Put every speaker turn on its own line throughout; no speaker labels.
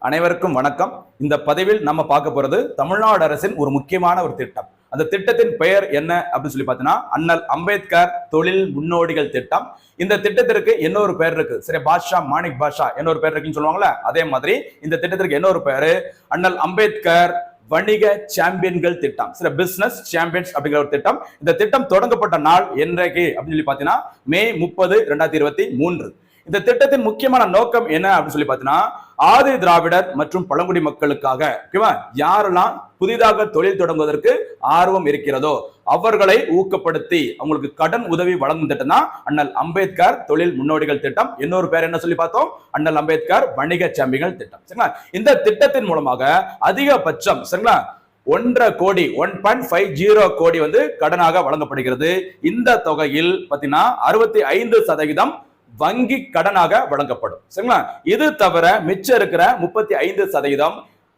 அனைவருக்கும் வணக்கம். இந்த பதிவில் நம்ம பார்க்க போறது தமிழ்நாடு அரசின் ஒரு முக்கியமான ஒரு திட்டம். அந்த திட்டத்தின் பெயர் என்ன அப்படின்னு சொல்லி பார்த்தீங்கன்னா அண்ணல் அம்பேத்கர் தொழில் முன்னோடிகள் திட்டம். இந்த திட்டத்திற்கு இன்னொரு பெயர் இருக்கு. சரி, பாஷா மாணிக் பாஷா இன்னொரு பெயர் இருக்குன்னு சொல்லுவாங்களே, அதே மாதிரி இந்த திட்டத்திற்கு இன்னொரு பெயரு அண்ணல் அம்பேத்கர் வணிக சாம்பியன்கள் திட்டம். சில பிசினஸ் சாம்பியன்ஸ் அப்படிங்கிற ஒரு திட்டம். இந்த திட்டம் தொடங்கப்பட்ட நாள் என்றைக்கு அப்படின்னு சொல்லி பார்த்தீங்கன்னா மே 30, 2023. இந்த திட்டத்தின் முக்கியமான நோக்கம் என்ன அப்படின்னு சொல்லி பார்த்தீங்கன்னா ஆதி திராவிடர் மற்றும் பழங்குடி மக்களுக்காக யாரெல்லாம் புதிதாக தொழில் தொடங்குவதற்கு ஆர்வம் இருக்கிறதோ அவர்களை ஊக்கப்படுத்தி அவங்களுக்கு கடன் உதவி வழங்கும் திட்டம் தான் அண்ணல் அம்பேத்கர் தொழில் முன்னோடிகள் திட்டம். இன்னொரு பேர் என்ன சொல்லி பார்த்தோம், அண்ணல் அம்பேத்கர் வணிக சாம்பியன்கள் திட்டம். சரிங்களா? இந்த திட்டத்தின் மூலமாக அதிகபட்சம் சரிங்களா 1.5 கோடி 1.50 கோடி கடனாக வழங்கப்படுகிறது. இந்த தொகையில் பாத்தீங்கன்னா 65% வங்கி கடனாக வழங்கப்படும். சரிங்களா? இது தவிர மிச்சம் இருக்கிற 35%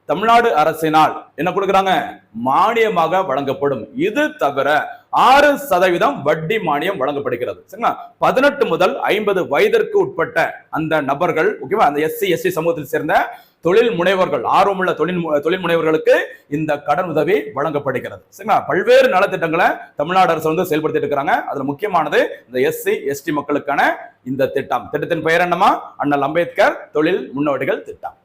தமிழ்நாடு அரசினால் என்ன கொடுக்குறாங்க, மானியமாக வழங்கப்படும். இது தவிர 6% வட்டி மானியம் வழங்கப்படுகிறது. சரிங்களா? 18 முதல் 50 வயதிற்கு உட்பட்ட அந்த நபர்கள், ஓகேவா, அந்த SC/ST சமூகத்தில் சேர்ந்த தொழில் முனைவர்கள், ஆர்வமுள்ள தொழில் முனைவர்களுக்கு இந்த கடன் உதவி வழங்கப்படுகிறது. சரிங்களா? பல்வேறு நலத்திட்டங்களை தமிழ்நாடு அரசு செயல்படுத்திட்டு இருக்கிறாங்க. அதுல முக்கியமானது இந்த SC/ST மக்களுக்கான இந்த திட்டம். திட்டத்தின் பெயர் என்னமா, அண்ணல் அம்பேத்கர் தொழில் முன்னோடிகள் திட்டம்.